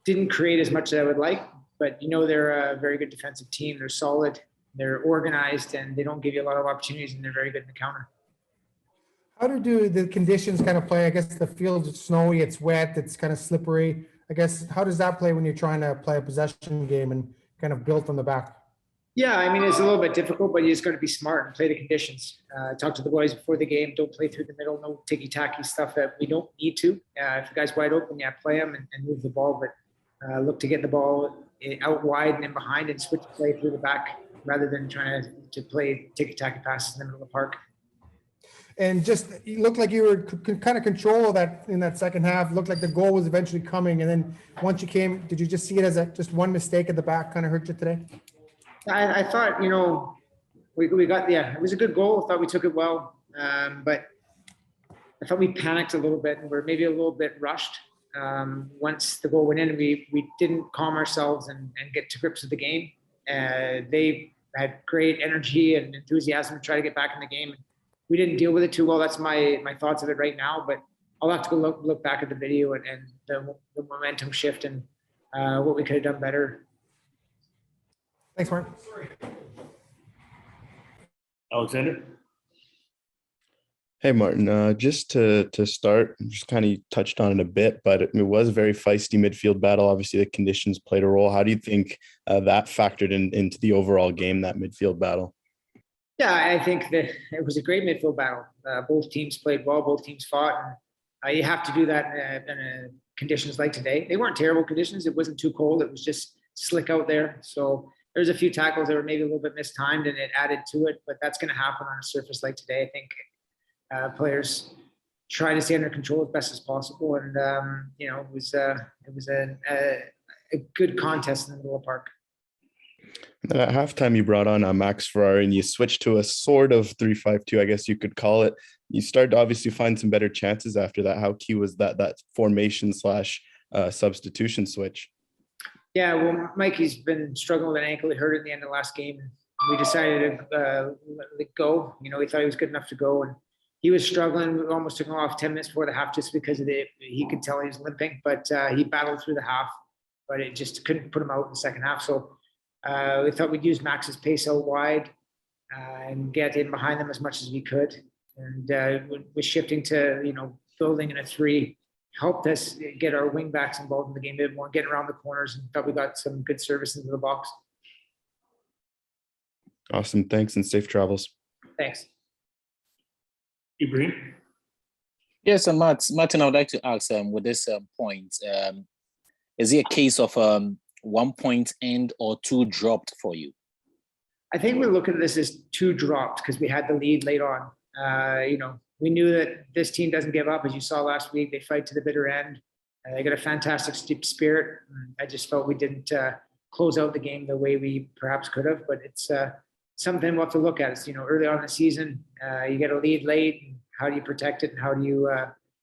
didn't create as much as I would like, but they're a very good defensive team. They're solid, they're organized, and they don't give you a lot of opportunities, and they're very good in the counter. How do the conditions kind of play? I guess the field is snowy, it's wet, it's kind of slippery. I guess, how does that play when you're trying to play a possession game and kind of build from the back? Yeah, I mean, it's a little bit difficult, but you just got to be smart and play the conditions. Talk to the boys before the game. Don't play through the middle. No ticky-tacky stuff that we don't need to. If the guy's wide open, play him and move the ball, but look to get the ball out wide and in behind and switch play through the back rather than trying to play ticky-tacky passes in the middle of the park. And just, it looked like you were kind of control that in that second half. It looked like the goal was eventually coming. And then once you came, did you just see it as just one mistake at the back kind of hurt you today? I thought, we got, it was a good goal. I thought we took it well. But I thought we panicked a little bit and we're maybe a little bit rushed. Once the goal went in, we didn't calm ourselves and get to grips with the game. They had great energy and enthusiasm to try to get back in the game. We didn't deal with it too well. That's my thoughts of it right now, but I'll have to go look back at the video and the momentum shift and what we could have done better. Thanks, Martin. Alexander? Hey, Martin, just to start, just kind of touched on it a bit, but it was a very feisty midfield battle. Obviously, the conditions played a role. How do you think that factored into the overall game, that midfield battle? Yeah, I think that it was a great midfield battle. Both teams played well. Both teams fought. And you have to do that in conditions like today. They weren't terrible conditions. It wasn't too cold. It was just slick out there. So there's a few tackles that were maybe a little bit mistimed, and it added to it. But that's going to happen on a surface like today. I think players try to stay under control as best as possible. And it was a good contest in the middle of the park. And at halftime, you brought on Max Ferrari and you switched to a sort of 3-5-2, I guess you could call it. You started to obviously find some better chances after that. How key was that formation / substitution switch? Yeah, well, Mikey's been struggling with an ankle. He hurt it at the end of the last game. We decided to let it go. We thought he was good enough to go, and he was struggling. We almost took him off 10 minutes before the half just because of he could tell he was limping, but he battled through the half, but it just couldn't put him out in the second half. So we thought we'd use Max's pace out wide and get in behind them as much as we could. And was shifting to, building in a 3 helped us get our wing backs involved in the game a bit more, getting around the corners, and thought we got some good service into the box. Awesome. Thanks and safe travels. Thanks. Ibrahim? Yes, Martin, I would like to ask with this point, is it a case of 1 point end or 2 dropped for you? I think we look at this as 2 dropped because we had the lead late on. We knew that this team doesn't give up. As you saw last week, they fight to the bitter end. They got a fantastic spirit. I just felt we didn't close out the game the way we perhaps could have, but it's something we'll have to look at. It's, early on in the season, you get a lead late. How do you protect it and how do you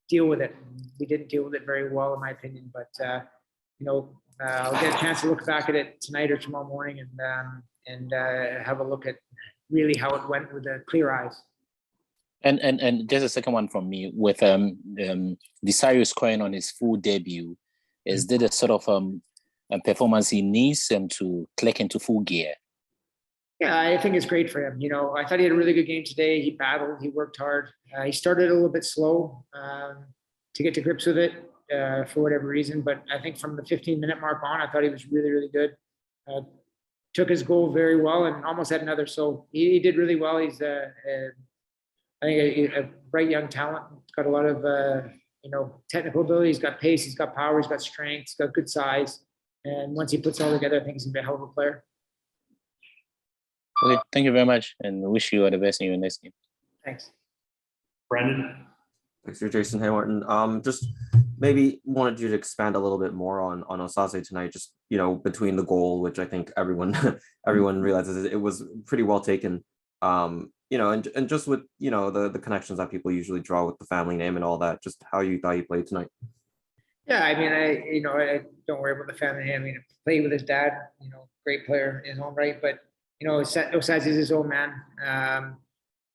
deal with it? We didn't deal with it very well, in my opinion, but I'll get a chance to look back at it tonight or tomorrow morning and have a look at really how it went with clear eyes. And just a second one from me with Desario scoring on his full debut. Is this a sort of a performance he needs to click into full gear? Yeah, I think it's great for him. I thought he had a really good game today. He battled, he worked hard. He started a little bit slow to get to grips with it for whatever reason. But I think from the 15-minute mark on, I thought he was really, really good. Took his goal very well and almost had another. So he did really well. He's I think a bright young talent. He's got a lot of technical ability. He's got pace. He's got power. He's got strength. He's got good size. And once he puts it all together, I think he's gonna be a hell of a player. Okay, thank you very much, and wish you all the best in your next game. Thanks. Brandon? Thanks for Jason. Hey, Martin. Just maybe wanted you to expand a little bit more on Osase tonight, just, between the goal, which I think everyone realizes it was pretty well taken. And just with, the connections that people usually draw with the family name and all that, just how you thought you played tonight. Yeah, I mean, I don't worry about the family name. I mean, I played with his dad, great player in his own right, but Osase is his own man.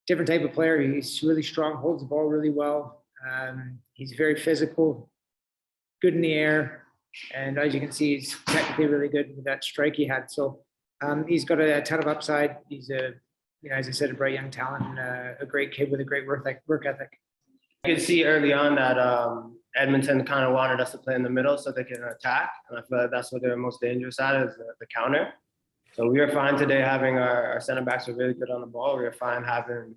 Different type of player. He's really strong, holds the ball really well. He's very physical, good in the air. And as you can see, he's technically really good with that strike he had. So he's got a ton of upside. He's as I said, a bright young talent and a great kid with a great work ethic. You could see early on that Edmonton kind of wanted us to play in the middle so they can attack. And I feel like that's what they're most dangerous at is the counter. So we were fine today having our center backs were really good on the ball. We were fine having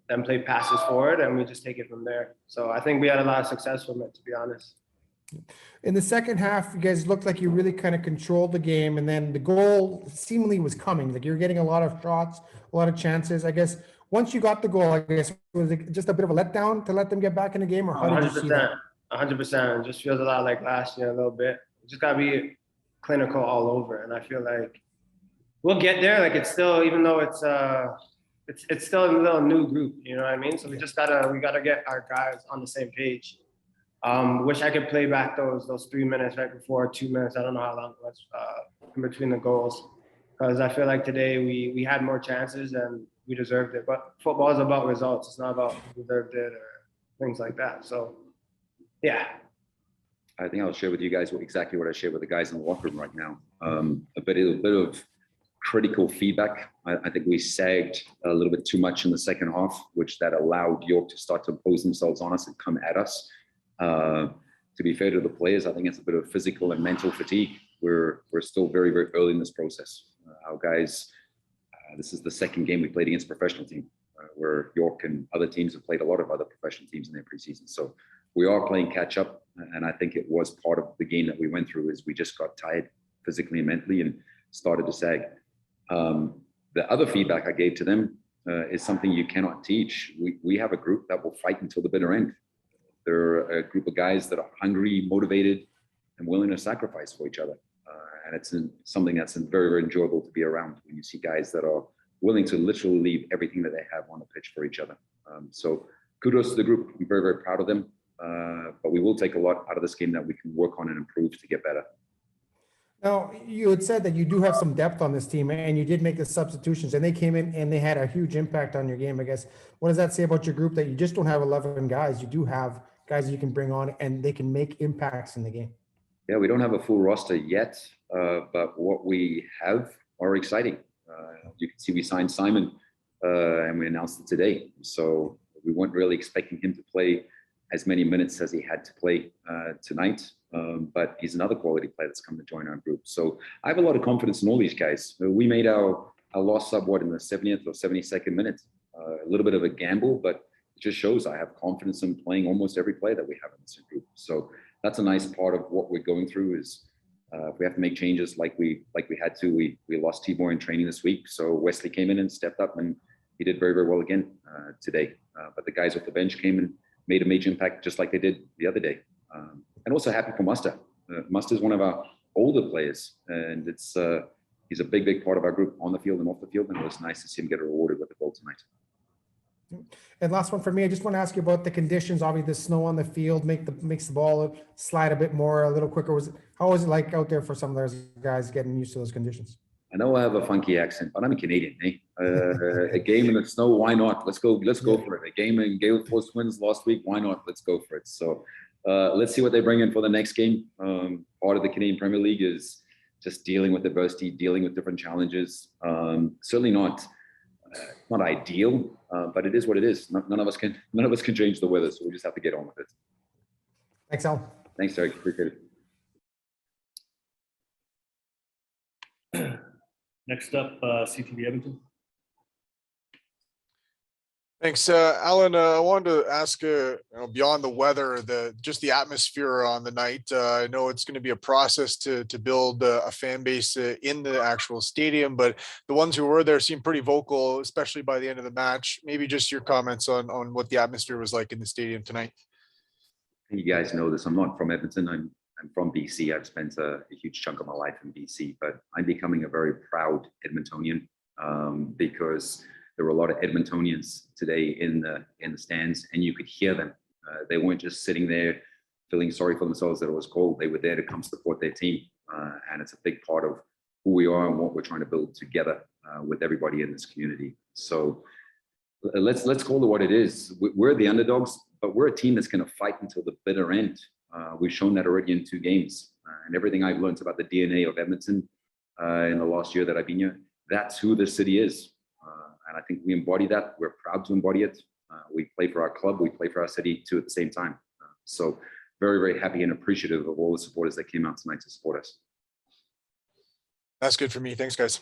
them play passes forward and we just take it from there. So I think we had a lot of success from it, to be honest. In the second half, you guys looked like you really kind of controlled the game, and then the goal seemingly was coming. Like you're getting a lot of shots, a lot of chances. I guess once you got the goal, I guess was it just a bit of a letdown to let them get back in the game, or how did you see that? 100%. It just feels a lot like last year a little bit. You just gotta be clinical all over, and I feel like we'll get there. Like it's still, even though it's still a little new group, you know what I mean? So we gotta get our guys on the same page. Wish I could play back those 3 minutes right before, 2 minutes. I don't know how long it was in between the goals, because I feel like today we had more chances and we deserved it. But football is about results. It's not about who deserved it or things like that. So, yeah. I think I'll share with you guys exactly what I share with the guys in the locker room right now. A bit of critical feedback. I think we sagged a little bit too much in the second half, which that allowed York to start to impose themselves on us and come at us. To be fair to the players, I think it's a bit of physical and mental fatigue. We're still very, very early in this process. Our guys, this is the second game we played against a professional team, where York and other teams have played a lot of other professional teams in their preseason. So we are playing catch up, and I think it was part of the game that we went through is we just got tired physically and mentally and started to sag. The other feedback I gave to them is something you cannot teach. We have a group that will fight until the bitter end. They're a group of guys that are hungry, motivated, and willing to sacrifice for each other. And it's something that's very, very enjoyable to be around when you see guys that are willing to literally leave everything that they have on the pitch for each other. So kudos to the group. I'm very, very proud of them. But we will take a lot out of this game that we can work on and improve to get better. Now, you had said that you do have some depth on this team, and you did make the substitutions, and they came in and they had a huge impact on your game. I guess, what does that say about your group that you just don't have 11 guys? You do have guys that you can bring on and they can make impacts in the game. Yeah, we don't have a full roster yet, but what we have are exciting. You can see we signed Simon and we announced it today. So we weren't really expecting him to play as many minutes as he had to play tonight. But he's another quality player that's come to join our group. So I have a lot of confidence in all these guys. We made our loss sub in the 70th or 72nd minute. A little bit of a gamble, but it just shows I have confidence in playing almost every player that we have in this group. So that's a nice part of what we're going through is if we have to make changes like we had to. We lost Tibor in training this week. So Wesley came in and stepped up and he did very, very well again today. But the guys off the bench came and made a major impact just like they did the other day. And also happy for Muster. Muster is one of our older players, and he's a big, big part of our group on the field and off the field, and it was nice to see him get rewarded with the goal tonight. And last one for me, I just want to ask you about the conditions. Obviously, the snow on the field makes the ball slide a bit more, a little quicker. How was it like out there for some of those guys getting used to those conditions? I know I have a funky accent, but I'm a Canadian, eh? A game in the snow, why not? Let's go for it. A game in Gale Force Winds last week, why not? Let's go for it. So let's see what they bring in for the next game. Part of the Canadian Premier League is just dealing with adversity, dealing with different challenges. Certainly not ideal, but it is what it is. None of us can change the weather, so we just have to get on with it. Thanks, Al. Thanks, Derek. Appreciate it. Next up, CTV Edmonton. Thanks, Alan. I wanted to ask, beyond the weather, just the atmosphere on the night. I know it's going to be a process to build a fan base in the actual stadium, but the ones who were there seemed pretty vocal, especially by the end of the match. Maybe just your comments on what the atmosphere was like in the stadium tonight. You guys know this. I'm not from Edmonton. I'm from BC. I've spent a huge chunk of my life in BC, but I'm becoming a very proud Edmontonian because there were a lot of Edmontonians today in the stands, and you could hear them. They weren't just sitting there feeling sorry for themselves that it was cold. They were there to come support their team, and it's a big part of who we are and what we're trying to build together with everybody in this community. So let's call it what it is. We're the underdogs, but we're a team that's going to fight until the bitter end. We've shown that already in 2 games. And everything I've learned about the DNA of Edmonton in the last year that I've been here, that's who this city is. And I think we embody that. We're proud to embody it. We play for our club, we play for our city too at the same time. So very, very happy and appreciative of all the supporters that came out tonight to support us. That's good for me. Thanks, guys.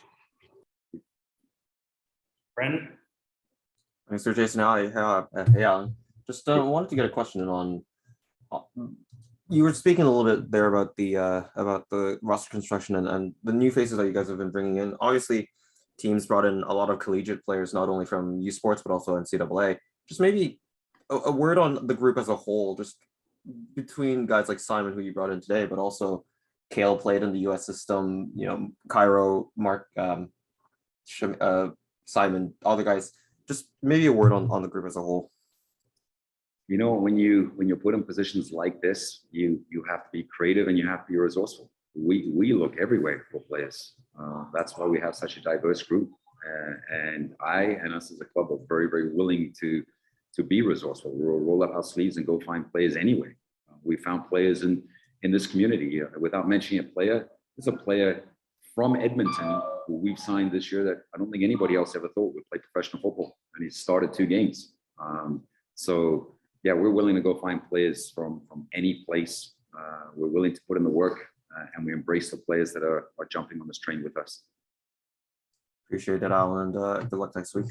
Brandon? Thanks for Jason. Hi, hey, Alan. Just wanted to get a question in on. You were speaking a little bit there about the roster construction and the new faces that you guys have been bringing in. Obviously, teams brought in a lot of collegiate players, not only from U Sports but also NCAA. Just maybe a word on the group as a whole, just between guys like Simon, who you brought in today, but also Kale played in the US system. You know, Cairo, Mark, Simon, all the guys. Just maybe a word on the group as a whole. You know, when you're put in positions like this, you have to be creative and you have to be resourceful. We look everywhere for players. That's why we have such a diverse group. And us as a club are very, very willing to be resourceful. We'll roll up our sleeves and go find players anyway. We found players in this community. Without mentioning a player, there's a player from Edmonton who we've signed this year that I don't think anybody else ever thought would play professional football, and he's started 2 games. So yeah, we're willing to go find players from any place. We're willing to put in the work, and we embrace the players that are jumping on this train with us. Appreciate that, Alan, and good luck next week.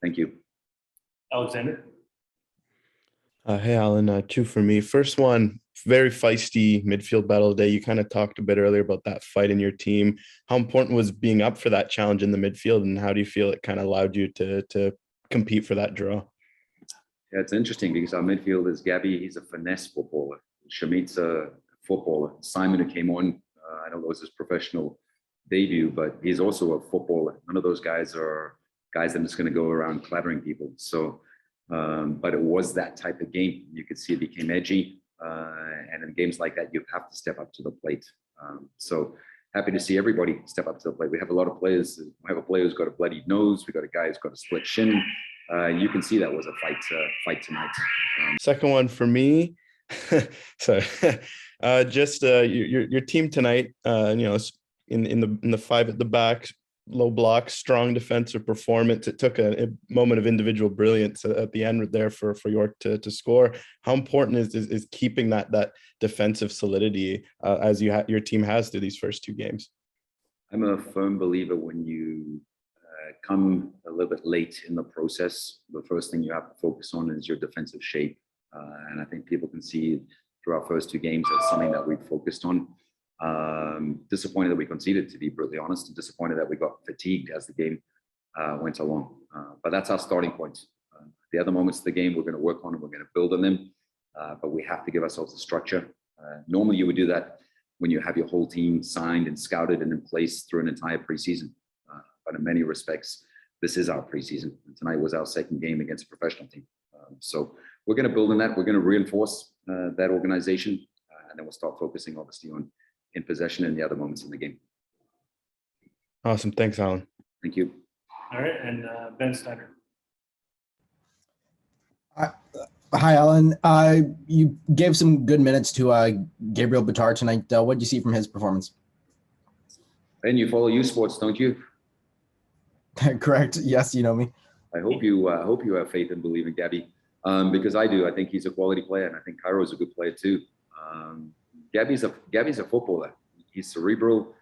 Thank you. Alexander? Hey, Alan, 2 for me. First one, very feisty midfield battle today. You kind of talked a bit earlier about that fight in your team. How important was being up for that challenge in the midfield, and how do you feel it kind of allowed you to compete for that draw? Yeah, it's interesting because our midfield is Gabby. He's a finesse footballer. Shamit's a footballer. Simon, who came on, I know it was his professional debut, but he's also a footballer. None of those guys are guys that are just going to go around clattering people. So, but it was that type of game. You could see it became edgy. And in games like that, you have to step up to the plate. So happy to see everybody step up to the plate. We have a lot of players. We have a player who's got a bloodied nose. We got a guy who's got a split shin. You can see that was a fight tonight. Second one for me. So just your team tonight, you know, in the 5 at the back, low blocks, strong defensive performance. It took a moment of individual brilliance at the end there for York to score. How important is keeping that defensive solidity as your team has through these first 2 games? I'm a firm believer when you come a little bit late in the process, the first thing you have to focus on is your defensive shape. And I think people can see through our first 2 games, that's something that we've focused on. Disappointed that we conceded, to be brutally honest, and disappointed that we got fatigued as the game went along. But that's our starting point. The other moments of the game, we're going to work on and we're going to build on them. But we have to give ourselves a structure. Normally, you would do that when you have your whole team signed and scouted and in place through an entire preseason. But in many respects, this is our preseason. And tonight was our second game against a professional team. So we're going to build on that. We're going to reinforce that organization. And then we'll start focusing, obviously, on in possession and the other moments in the game. Awesome. Thanks, Alan. Thank you. All right, and Ben Snyder. Hi, Alan. You gave some good minutes to Gabriel Bitar tonight. What did you see from his performance? And you follow U Sports, don't you? Correct. Yes, you know me. I hope you have faith and believe in Gabby, because I do. I think he's a quality player, and I think Cairo is a good player too. Gabby's a footballer. He's cerebral.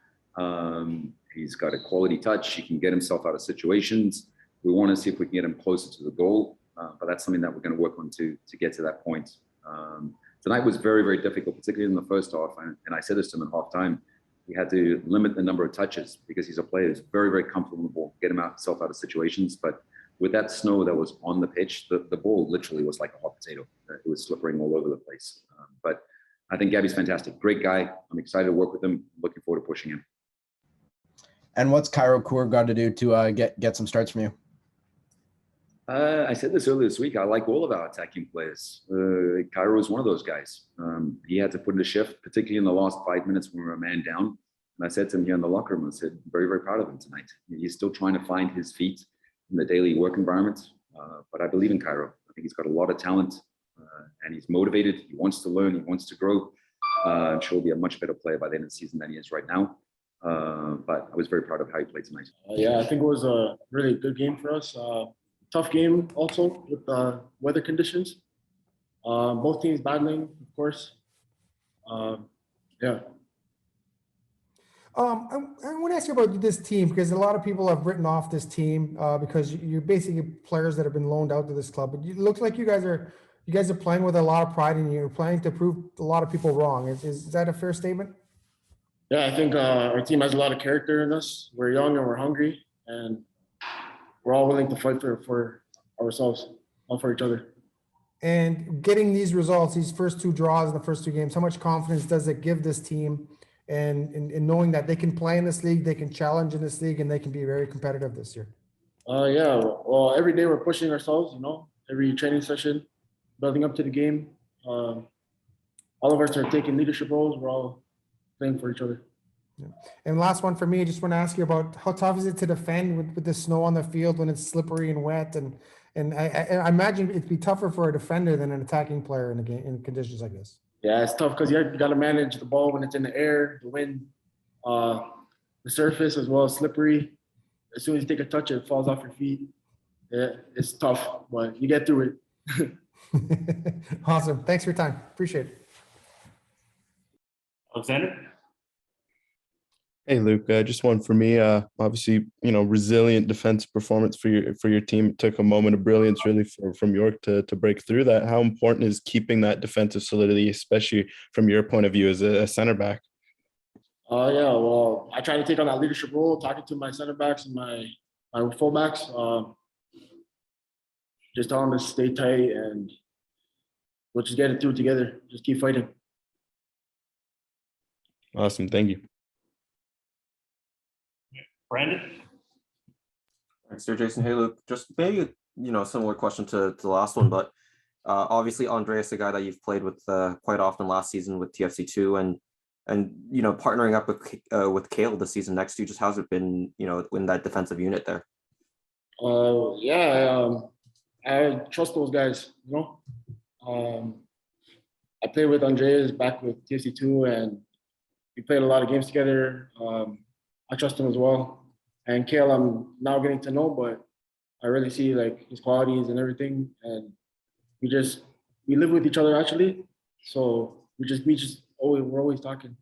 He's got a quality touch. He can get himself out of situations. We want to see if we can get him closer to the goal, but that's something that we're going to work on to get to that point. Tonight was very, very difficult, particularly in the first half. And I said this to him in halftime. We had to limit the number of touches because he's a player who's very, very comfortable in the ball, get himself out of situations. But with that snow that was on the pitch, the ball literally was like a hot potato. It was slippering all over the place. But I think Gabby's fantastic. Great guy. I'm excited to work with him. Looking forward to pushing him. And what's Cairo Coor got to do to get some starts from you? I said this earlier this week. I like all of our attacking players. Cairo is one of those guys. He had to put in a shift, particularly in the last 5 minutes when we were a man down. And I said to him here in the locker room, I said, very, very proud of him tonight. He's still trying to find his feet in the daily work environment. But I believe in Cairo. I think he's got a lot of talent and he's motivated. He wants to learn. He wants to grow. I'm sure he'll be a much better player by the end of the season than he is right now. But I was very proud of how he played tonight. Yeah, I think it was a really good game for us. Tough game also with weather conditions. Both teams battling, of course. Yeah. I want to ask you about this team because a lot of people have written off this team because you're basically players that have been loaned out to this club. But it looks like you guys are playing with a lot of pride and you're playing to prove a lot of people wrong. Is that a fair statement? Yeah, I think our team has a lot of character in us. We're young and we're hungry, and we're all willing to fight for ourselves, not for each other. And getting these results, these first two draws in the first two games, how much confidence does it give this team and in knowing that they can play in this league, they can challenge in this league, and they can be very competitive this year? Yeah, well, every day we're pushing ourselves, every training session, building up to the game. All of us are taking leadership roles. We're all playing for each other. Yeah. And last one for me, I just want to ask you about how tough is it to defend with the snow on the field when it's slippery and wet, and I imagine it'd be tougher for a defender than an attacking player in a game in conditions like this. Yeah, it's tough because you got to manage the ball when it's in the air, the wind, the surface as well as slippery. As soon as you take a touch, it falls off your feet. Yeah, it's tough, but you get through it. Awesome. Thanks for your time. Appreciate it. Alexander? Hey, Luke, just one for me. Obviously, resilient defense performance for your team. It took a moment of brilliance really from York to break through that. How important is keeping that defensive solidity, especially from your point of view as a center back? Yeah, well, I try to take on that leadership role, talking to my center backs and my fullbacks. Just tell them to stay tight and we'll just get it through together. Just keep fighting. Awesome. Thank you. Brandon? Thanks, there, Jason. Hey, Luke. Just maybe similar question to the last one, but obviously Andreas, a guy that you've played with quite often last season with TFC2, and partnering up with Kale this season next to you. Just how's it been, in that defensive unit there? I trust those guys. I played with Andreas back with TFC2, and we played a lot of games together. I trust him as well. And Kale, I'm now getting to know, but I really see his qualities and everything. And we live with each other actually. So we're always talking.